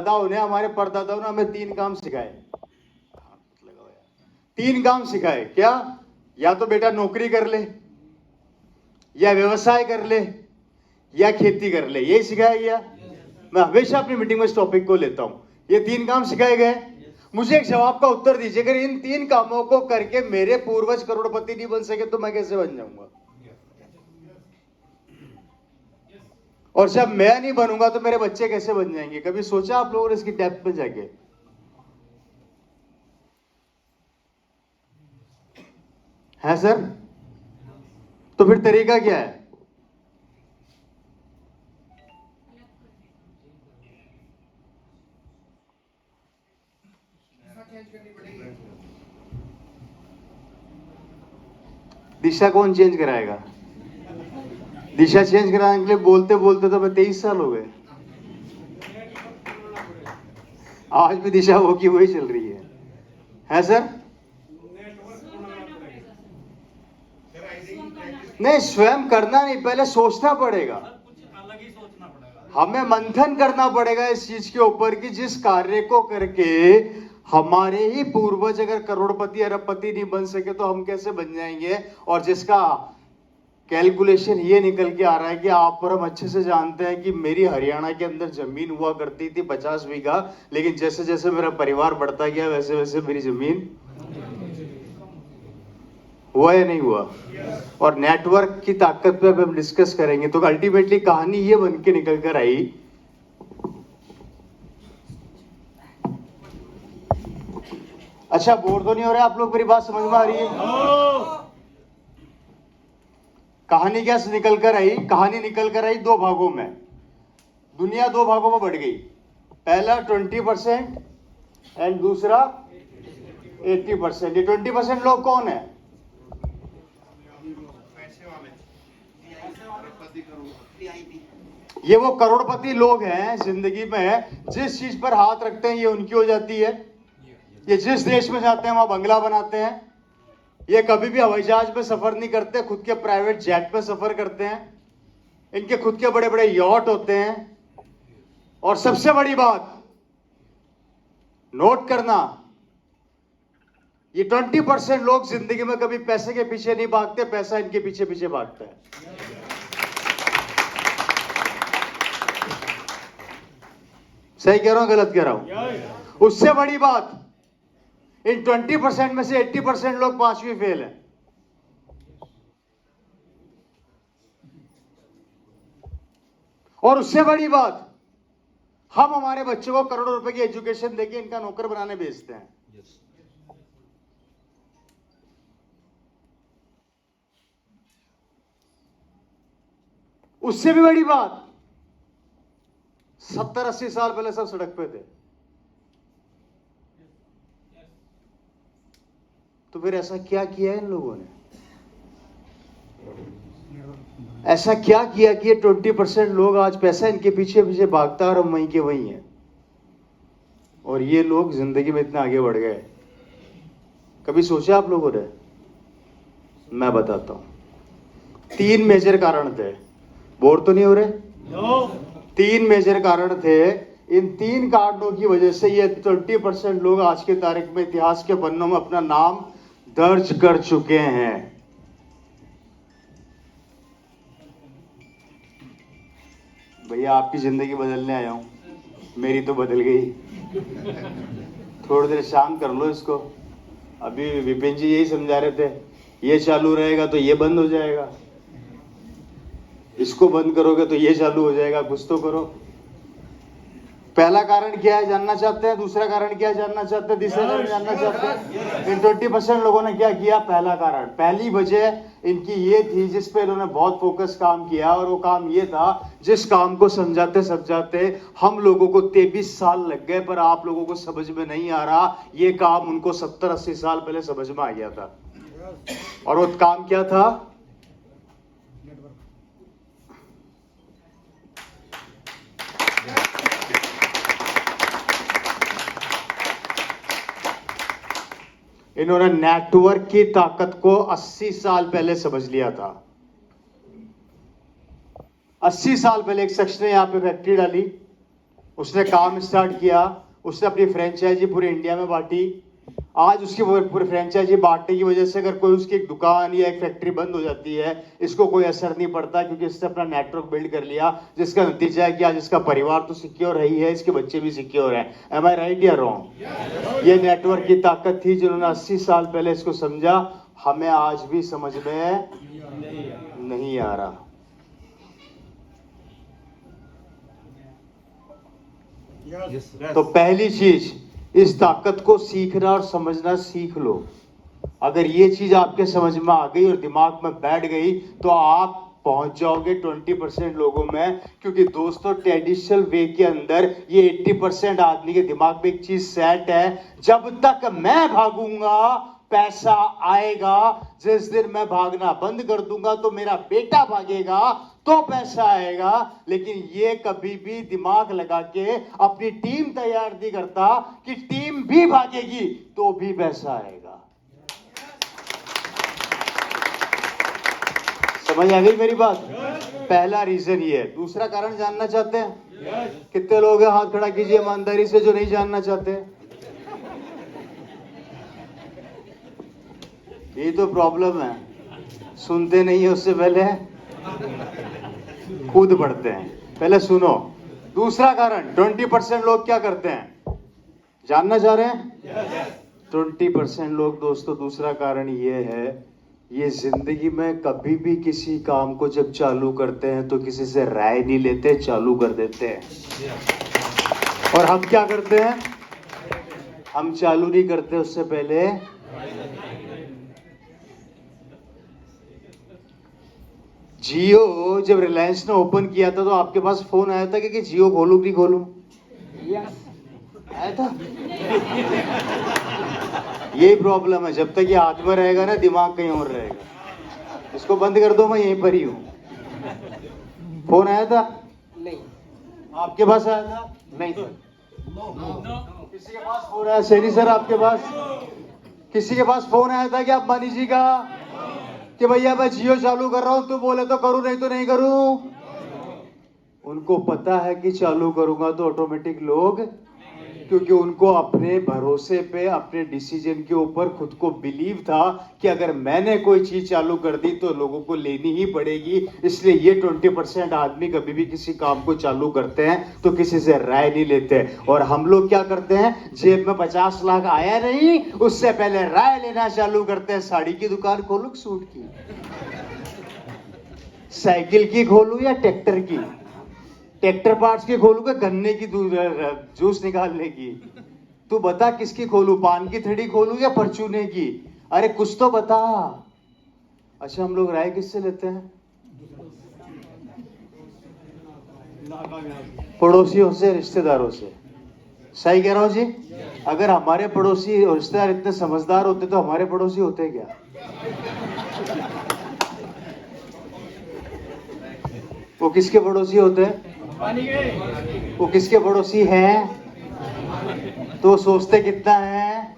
दादाओं ने, हमारे परदादाओं ने हमें 3 काम सिखाए। 3 काम सिखाए क्या? या तो बेटा नौकरी कर ले, या व्यवसाय कर ले, या खेती कर ले। यही सिखाया गया। मैं हमेशा अपनी मीटिंग में इस टॉपिक को लेता हूं। ये 3 काम सिखाए गए। मुझे एक जवाब का उत्तर दीजिए, अगर इन 3 कामों को करके मेरे पूर्वज करोड़पति नहीं बन सके तो मैं कैसे बन जाऊंगा? और जब मैं नहीं बनूंगा तो मेरे बच्चे कैसे बन जाएंगे? कभी सोचा आप लोगों ने इसकी डेप्थ में जाके? है सर? तो फिर तरीका क्या है? दिशा कौन चेंज कराएगा? दिशा चेंज कराने के लिए बोलते बोलते तो मैं 23 साल हो गए। आज भी दिशा वो की वही चल रही है सर? नहीं, स्वयं करना नहीं, पहले सोचना पड़ेगा। हमें मंथन करना पड़ेगा इस चीज के ऊपर कि जिस कार्य को करके हमारे ही पूर्वज अगर करोड़पति अरबपति नहीं बन सके तो हम कैसे बन जाएंगे? और जिसका कैलकुलेशन ये निकल के आ रहा है कि आप और हम अच्छे से जानते हैं कि मेरी हरियाणा के अंदर जमीन हुआ करती थी 50 बीघा, लेकिन जैसे जैसे मेरा परिवार बढ़ता गया वैसे वैसे मेरी जमीन हुआ या नहीं हुआ? और नेटवर्क की ताकत पे हम डिस्कस करेंगे। तो अल्टीमेटली कहानी ये बन के निकल कर आई, अच्छा बोर तो नहीं हो रहा आप लोग? मेरी बात समझ में आ रही है? कहानी क्या निकल कर आई? कहानी निकल कर आई 2 भागों में। दुनिया 2 भागों में बढ़ गई। पहला 20% एंड दूसरा 80%। ये 20% लोग कौन है? ये वो करोड़पति लोग हैं जिंदगी में जिस चीज पर हाथ रखते हैं ये उनकी हो जाती है। ये जिस देश में जाते हैं वहां बंगला बनाते हैं। ये कभी भी हवाई जहाज में सफर नहीं करते, खुद के प्राइवेट जेट में सफर करते हैं। इनके खुद के बड़े बड़े यॉट होते हैं। और सबसे बड़ी बात नोट करना, ये 20% लोग जिंदगी में कभी पैसे के पीछे नहीं भागते, पैसा इनके पीछे पीछे भागता है। सही कह रहा हूं गलत कह रहा हूं? उससे बड़ी बात, इन 20% में से 80% लोग 5वीं फेल हैं। और उससे बड़ी बात, हम हमारे बच्चों को करोड़ों रुपए की एजुकेशन देके इनका नौकर बनाने भेजते हैं। उससे भी बड़ी बात, 70-80 साल पहले सब सड़क पे थे। तो फिर ऐसा क्या किया इन लोगों ने? ऐसा क्या किया कि ये 20% लोग आज पैसा इनके पीछे पीछे भागता है और हम वहीं के वहीं हैं। और ये लोग जिंदगी में इतना आगे बढ़ गए। कभी सोचा आप लोगों ने? मैं बताता हूं। 3 मेजर कारण थे। बोर तो नहीं हो रहे? 3 मेजर कारण थे। इन 3 कारणों की वजह से ये 20% लोग आज के तारीख में इतिहास के पन्नों में अपना नाम दर्ज कर चुके हैं। भैया आपकी जिंदगी बदलने आया हूं, मेरी तो बदल गई। थोड़ी देर शांत कर लो इसको। अभी विपिन जी यही समझा रहे थे, ये चालू रहेगा तो ये बंद हो जाएगा, इसको बंद करोगे तो ये चालू हो जाएगा, कुछ तो करो। पहला कारण क्या है जानना चाहते हैं? दूसरा कारण क्या है जानना चाहते हैं? तीसरा कारण जानना चाहते हैं? इन 20% लोगों ने क्या किया? पहला कारण, पहली वजह इनकी ये थी जिस पे इन्होंने बहुत फोकस काम किया, और वो काम ये था, जिस काम को समझाते हम लोगों को 23 साल लग गए, पर आप लोगों को समझ में नहीं आ रहा। ये काम उनको 70-80 साल पहले समझ में आ गया था। और वो काम क्या था? इन्होंने नेटवर्क की ताकत को 80 साल पहले समझ लिया था। 80 साल पहले एक शख्स ने यहां पे फैक्ट्री डाली, उसने काम स्टार्ट किया, उसने अपनी फ्रेंचाइजी पूरे इंडिया में बांटी। आज उसकी पूरी फ्रेंचाइजी बांटने की वजह से अगर कोई उसकी एक दुकान या एक फैक्ट्री बंद हो जाती है, इसको कोई असर नहीं पड़ता, क्योंकि इसने अपना नेटवर्क बिल्ड कर लिया, जिसका नतीजा है कि आज इसका परिवार तो सिक्योर है ही है, इसके बच्चे भी सिक्योर हैं। एम आई राइट या रॉन्ग? ये नेटवर्क की ताकत थी जिन्होंने 80 साल पहले इसको समझा। हमें आज भी समझ में नहीं आ रहा। तो पहली चीज, इस ताकत को सीखना और समझना सीख लो। अगर ये चीज आपके समझ में आ गई और दिमाग में बैठ गई तो आप पहुंच जाओगे 20% लोगों में। क्योंकि दोस्तों, ट्रेडिशनल वे के अंदर ये 80% आदमी के दिमाग में एक चीज सेट है, जब तक मैं भागूंगा पैसा आएगा, जिस दिन मैं भागना बंद कर दूंगा तो मेरा बेटा भागेगा तो पैसा आएगा। लेकिन ये कभी भी दिमाग लगा के अपनी टीम तैयार नहीं करता कि टीम भी भागेगी तो भी पैसा आएगा। समझ आ गई मेरी बात? पहला रीजन ये है। दूसरा कारण जानना चाहते हैं? कितने लोग हैं, हाथ खड़ा कीजिए ईमानदारी से, जो नहीं जानना चाहते। ये तो प्रॉब्लम है, सुनते नहीं है, उससे पहले कूद पड़ते हैं। पहले सुनो। दूसरा कारण, 20% लोग क्या करते हैं, जानना चाह रहे हैं? 20% लोग दोस्तों, दूसरा कारण ये है, ये जिंदगी में कभी भी किसी काम को जब चालू करते हैं तो किसी से राय नहीं लेते, चालू कर देते हैं। और हम क्या करते हैं, हम चालू नहीं करते उससे पहले जियो जब रिलायंस ने ओपन किया था तो आपके पास फोन आया था कि जियो खोलूं कि नहीं खोलूं? आया था। यही प्रॉब्लम है, जब तक ये हाथ में रहेगा ना, दिमाग कहीं और रहेगा। इसको बंद कर दो, मैं यहीं पर ही हूं। फोन आया था? नहीं। आपके पास आया था? नहीं सर। किसी के पास फोन आया? सैनी सर आपके पास किसी के पास फोन आया था कि आप मानी जी का कि भैया मैं जियो चालू कर रहा हूं, तो बोले तो करूं, नहीं तो नहीं करूं? उनको पता है कि चालू करूंगा तो ऑटोमेटिक लोग, क्योंकि उनको अपने भरोसे पे, अपने डिसीजन के ऊपर खुद को बिलीव था कि अगर मैंने कोई चीज चालू कर दी तो लोगों को लेनी ही पड़ेगी। इसलिए ये 20% आदमी कभी भी किसी काम को चालू करते हैं तो किसी से राय नहीं लेते। और हम लोग क्या करते हैं, जेब में 50 लाख आया नहीं, उससे पहले राय लेना चालू करते हैं। साड़ी की दुकान खोलूं, सूट की, साइकिल की खोलूं या ट्रैक्टर की, ट्रैक्टर पार्ट्स की खोलूंगा, गन्ने की जूस निकालने की, तू बता किसकी खोलूं, पान की थड़ी खोलूं या परचूने की? अरे कुछ तो बता। अच्छा, हम लोग राय किससे लेते हैं? पड़ोसियों से, रिश्तेदारों से। सही कह रहा हूं जी? अगर हमारे पड़ोसी और रिश्तेदार इतने समझदार होते तो हमारे पड़ोसी होते क्या? वो किसके पड़ोसी होते हैं? वो किसके पड़ोसी हैं? तो सोचते कितना है,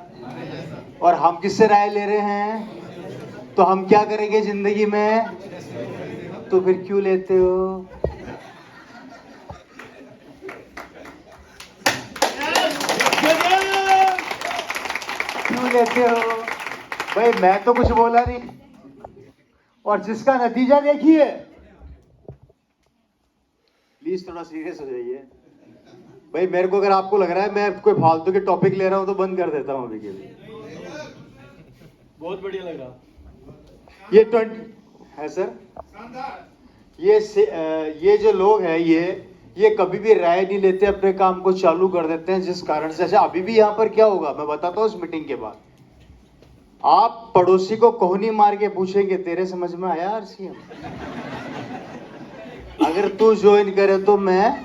और हम किससे राय ले रहे हैं? तो हम क्या करेंगे जिंदगी में? तो फिर क्यों लेते हो? क्यों लेते हो भाई? मैं तो कुछ बोला नहीं, और जिसका नतीजा देखिए। प्लीज थोड़ा सीरियस हो जाइए भाई। मेरे को, अगर आपको लग रहा है मैं कोई फालतू के टॉपिक ले रहा हूं तो बंद कर देता हूं अभी के लिए। बहुत बढ़िया लगा ये 20 है सर। ये जो लोग हैं, ये कभी भी राय नहीं लेते, अपने काम को चालू कर देते हैं, जिस कारण से। अच्छा, अभी भी यहाँ पर क्या होगा मैं बताता हूँ। इस मीटिंग के बाद आप पड़ोसी को कोहनी मार के पूछेंगे, तेरे समझ में आया आरसीएम? अगर तू ज्वाइन करे तो मैं,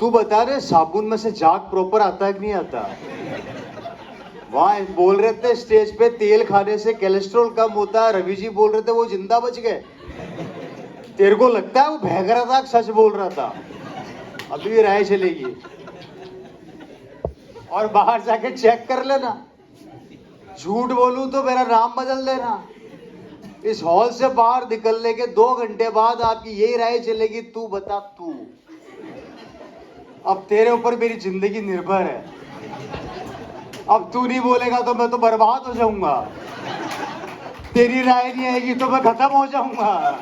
तू बता रहे साबुन में से झाग प्रॉपर आता है कि नहीं आता? वहां बोल रहे थे स्टेज पे तेल खाने से कोलेस्ट्रॉल कम होता है, रवि जी बोल रहे थे वो जिंदा बच गए। तेरे को लगता है वो भैग रहा था, सच बोल रहा था? अभी भी राय चलेगी, और बाहर जाके चेक कर लेना। झूठ बोलूं तो मेरा नाम बदल देना। इस हॉल से बाहर निकलने के 2 घंटे बाद आपकी यही राय चलेगी, तू बता तू। अब तेरे ऊपर मेरी जिंदगी निर्भर है। अब तू नहीं बोलेगा तो मैं तो बर्बाद हो जाऊंगा, तेरी राय नहीं आएगी तो मैं खत्म हो जाऊंगा।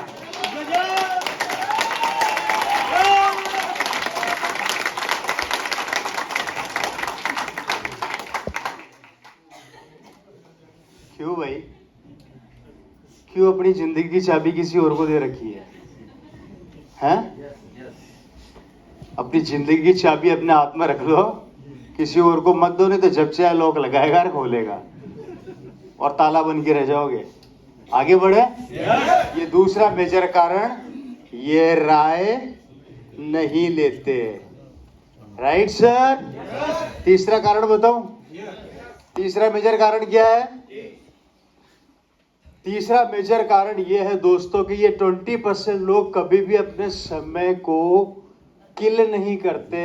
क्यों भाई, क्यों अपनी जिंदगी की चाबी किसी और को दे रखी है? हैं? अपनी जिंदगी की चाबी अपने हाथ में रख लो, किसी और को मत दो, नहीं तो जब चाहे लॉक लगाएगा और खोलेगा और ताला बन के रह जाओगे। आगे बढ़े। ये दूसरा मेजर कारण, ये राय नहीं लेते। Right sir? तीसरा कारण बताऊं? तीसरा मेजर कारण क्या है? तीसरा मेजर कारण ये है दोस्तों कि ये 20% लोग कभी भी अपने समय को किल नहीं करते,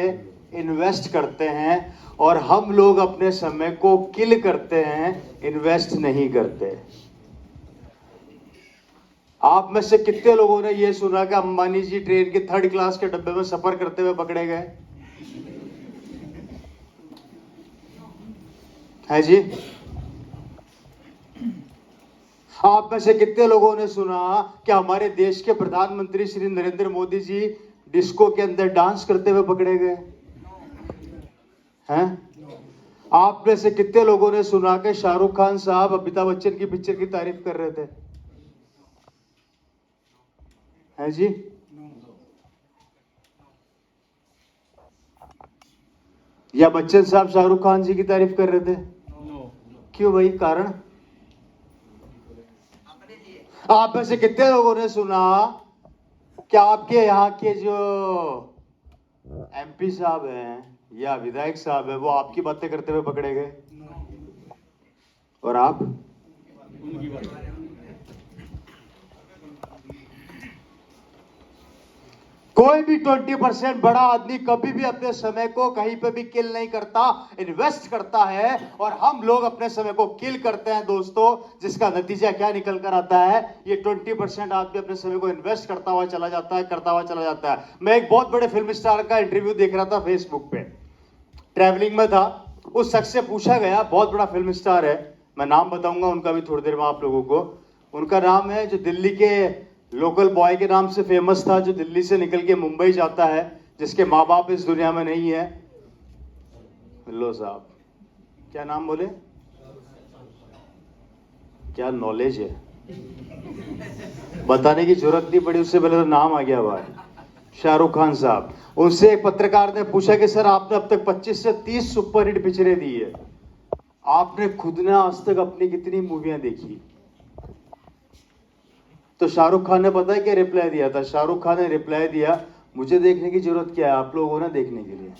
इन्वेस्ट करते हैं, और हम लोग अपने समय को किल करते हैं, इन्वेस्ट नहीं करते। आप में से कितने लोगों ने यह सुना कि अंबानी जी ट्रेन के 3rd क्लास के डब्बे में सफर करते हुए पकड़े गए? है जी? आप में से कितने लोगों ने सुना कि हमारे देश के प्रधानमंत्री श्री नरेंद्र मोदी जी डिस्को के अंदर डांस करते हुए पकड़े गए हैं? आप में से कितने लोगों ने सुना कि शाहरुख खान साहब अमिताभ बच्चन की पिक्चर की तारीफ कर रहे थे? है जी? या बच्चन साहब शाहरुख खान जी की तारीफ कर रहे थे? क्यों भाई, कारण? आप में से कितने लोगों ने सुना कि आपके यहाँ के जो एमपी साहब हैं या विधायक साहब हैं वो आपकी बातें करते हुए पकड़े गए, और आप? कोई भी 20% बड़ा आदमी कभी भी अपने समय को कहीं पे भी किल नहीं करता, इन्वेस्ट करता है। और हम लोग अपने समय को किल करते हैं दोस्तों, जिसका नतीजा क्या निकल कर आता है? ये 20% आदमी अपने समय को इन्वेस्ट करता हुआ चला जाता है, करता हुआ चला जाता है। मैं एक बहुत बड़े फिल्म स्टार का इंटरव्यू देख रहा था फेसबुक पे, ट्रैवलिंग में था। उस शख्स से पूछा गया, बहुत बड़ा फिल्म स्टार है, मैं नाम बताऊंगा उनका भी थोड़ी देर में आप लोगों को। उनका नाम है, जो दिल्ली के लोकल बॉय के नाम से फेमस था, जो दिल्ली से निकल के मुंबई जाता है, जिसके माँ बाप इस दुनिया में नहीं है। लो साहब, क्या नाम बोले? क्या नॉलेज है, बताने की जरूरत नहीं पड़ी, उससे पहले तो नाम आ गया भाई, शाहरुख खान साहब। उनसे एक पत्रकार ने पूछा कि सर आपने अब तक 25 से 30 सुपरहिट पिक्चरें दी है, आपने खुद ने आज तक अपनी कितनी मूवियां देखी? तो शाहरुख खान ने पता है क्या रिप्लाई दिया था? शाहरुख खान ने रिप्लाई दिया, मुझे देखने की जरूरत क्या है, आप लोग हो ना देखने के लिए।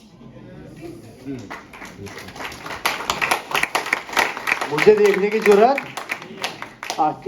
मुझे देखने की जरूरत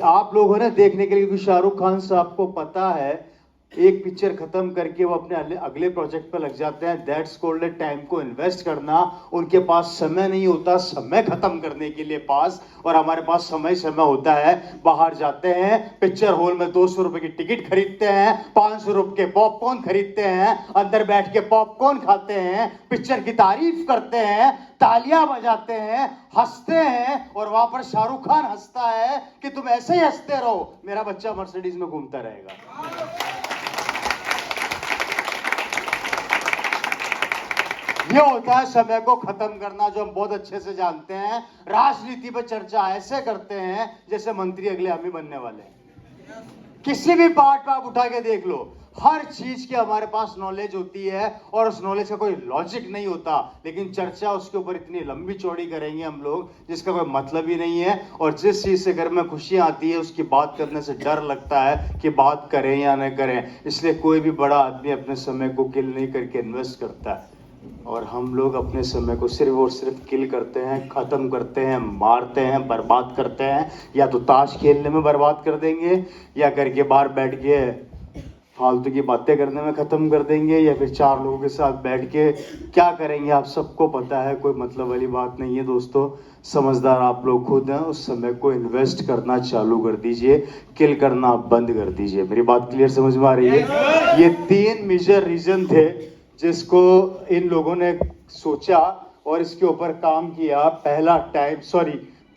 आप लोग हो ना देखने के लिए, क्योंकि शाहरुख खान साहब को पता है एक पिक्चर खत्म करके वो अपने अगले प्रोजेक्ट पर लग जाते हैं। दैट्स कॉल्ड टाइम को इन्वेस्ट करना। उनके पास समय नहीं होता समय खत्म करने के लिए पास, और हमारे पास समय होता है। बाहर जाते हैं, पिक्चर हॉल में 200 रुपए की टिकट खरीदते हैं, 500 रुपए के पॉपकॉर्न खरीदते हैं, अंदर बैठ के पॉपकॉर्न खाते हैं, पिक्चर की तारीफ करते हैं, तालियां बजाते हैं, हंसते हैं, और वहां पर शाहरुख खान हंसता है कि तुम ऐसे ही हंसते रहो, मेरा बच्चा मर्सिडीज में घूमता रहेगा। ये होता है समय को खत्म करना, जो हम बहुत अच्छे से जानते हैं। राजनीति पर चर्चा ऐसे करते हैं जैसे मंत्री अगले हम ही बनने वाले हैं। किसी भी पार्ट पर आप उठा के देख लो, हर चीज की हमारे पास नॉलेज होती है, और उस नॉलेज का कोई लॉजिक नहीं होता, लेकिन चर्चा उसके ऊपर इतनी लंबी चौड़ी करेंगे हम लोग जिसका कोई मतलब ही नहीं है। और जिस चीज से घर में खुशियां आती है उसकी बात करने से डर लगता है कि बात करें या न करें। इसलिए कोई भी बड़ा आदमी अपने समय को किल नहीं करके इन्वेस्ट करता है, और हम लोग अपने समय को सिर्फ और सिर्फ किल करते हैं, खत्म करते हैं, मारते हैं, बर्बाद करते हैं। या तो ताश खेलने में बर्बाद कर देंगे, या करके बाहर बैठ के फालतू की बातें करने में खत्म कर देंगे, या फिर 4 लोगों के साथ बैठ के क्या करेंगे आप सबको पता है। कोई मतलब वाली बात नहीं है दोस्तों, समझदार आप लोग खुद हैं। उस समय को इन्वेस्ट करना चालू कर दीजिए, किल करना बंद कर दीजिए। मेरी बात क्लियर समझ में आ रही है? ये 3 मेजर रीजन थे जिसको इन लोगों ने सोचा और इसके ऊपर काम किया।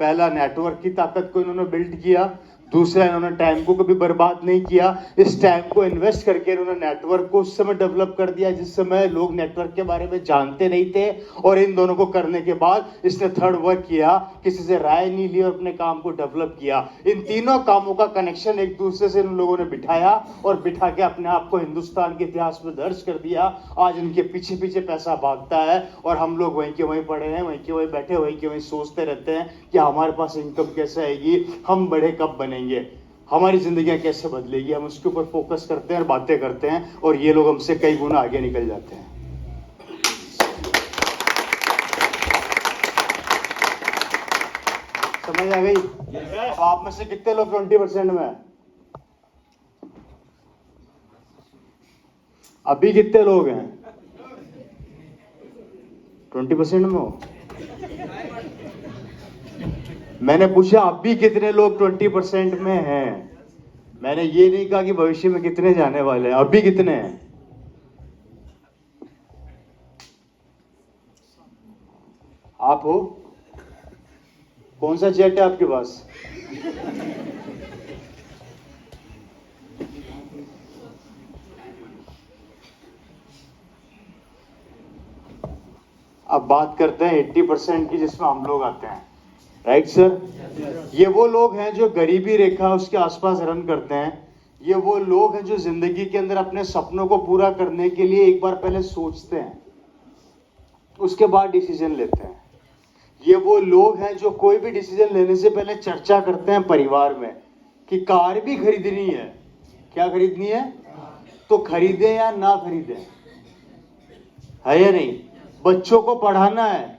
पहला नेटवर्क की ताकत को इन्होंने बिल्ड किया। दूसरा, इन्होंने टाइम को कभी बर्बाद नहीं किया। इस टाइम को इन्वेस्ट करके इन्होंने नेटवर्क को उस समय डेवलप कर दिया जिस समय लोग नेटवर्क के बारे में जानते नहीं थे। और इन दोनों को करने के बाद इसने थर्ड वर्क किया, किसी से राय नहीं ली और अपने काम को डेवलप किया। इन तीनों कामों का कनेक्शन एक दूसरे से इन लोगों ने बिठाया और बिठा के अपने आप को हिंदुस्तान के इतिहास में दर्ज कर दिया। आज इनके पीछे पीछे पैसा भागता है और हम लोग वहीं के वहीं पड़े हैं, वहीं के वहीं बैठे, वहीं के वहीं सोचते रहते हैं कि हमारे पास इनकम कैसे आएगी, हम बड़े कब बनेंगे, हमारी जिंदगियां कैसे बदलेगी। हम उसके ऊपर फोकस करते हैं और बातें करते हैं और ये लोग हमसे कई गुना आगे निकल जाते हैं। समझ आ गई? अब आप में से कितने लोग 20% में हैं? अभी कितने लोग हैं 20% में हो? मैंने पूछा अभी कितने लोग 20% में हैं। मैंने ये नहीं कहा कि भविष्य में कितने जाने वाले हैं, अभी कितने हैं। आप हो? कौन सा जेट है आपके पास? अब बात करते हैं 80% की, जिसमें हम लोग आते हैं। Right sir? ये वो लोग हैं जो गरीबी रेखा उसके आसपास रन करते हैं। ये वो लोग हैं जो जिंदगी के अंदर अपने सपनों को पूरा करने के लिए एक बार पहले सोचते हैं, उसके बाद डिसीजन लेते हैं। ये वो लोग हैं जो कोई भी डिसीजन लेने से पहले चर्चा करते हैं परिवार में कि कार भी खरीदनी है। क्या खरीदनी है? तो खरीदें या ना खरीदें, है या नहीं? बच्चों को पढ़ाना है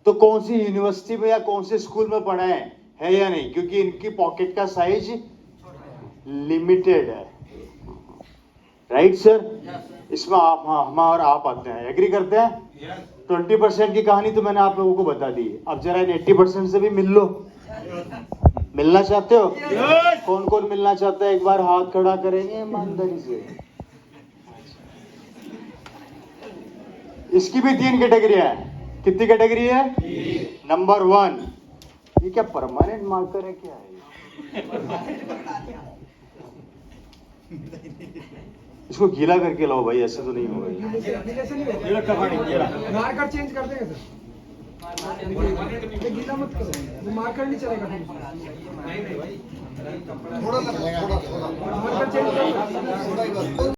तो कौन सी यूनिवर्सिटी में या कौन से स्कूल में पढ़ाएं, है या नहीं? क्योंकि इनकी पॉकेट का साइज लिमिटेड है। Right sir? इसमें हम और आप आते हैं, एग्री करते हैं? 20% की कहानी तो मैंने आप लोगों को बता दी। अब जरा इन 80% से भी मिल लो। मिलना चाहते हो? कौन कौन मिलना चाहता है? एक बार हाथ खड़ा करेंगे ईमानदारी से। इसकी भी 3 कैटेगरी है। कितनी कैटेगरी है? नंबर 1, ये क्या परमानेंट मार्कर है क्या है? इसको गीला करके लाओ भाई, ऐसे तो नहीं होगा। मार्कर चेंज कर देंगे सर, गीला मत करो, मार्कर नहीं चलेगा। थोड़ा मार्कर चेंज कर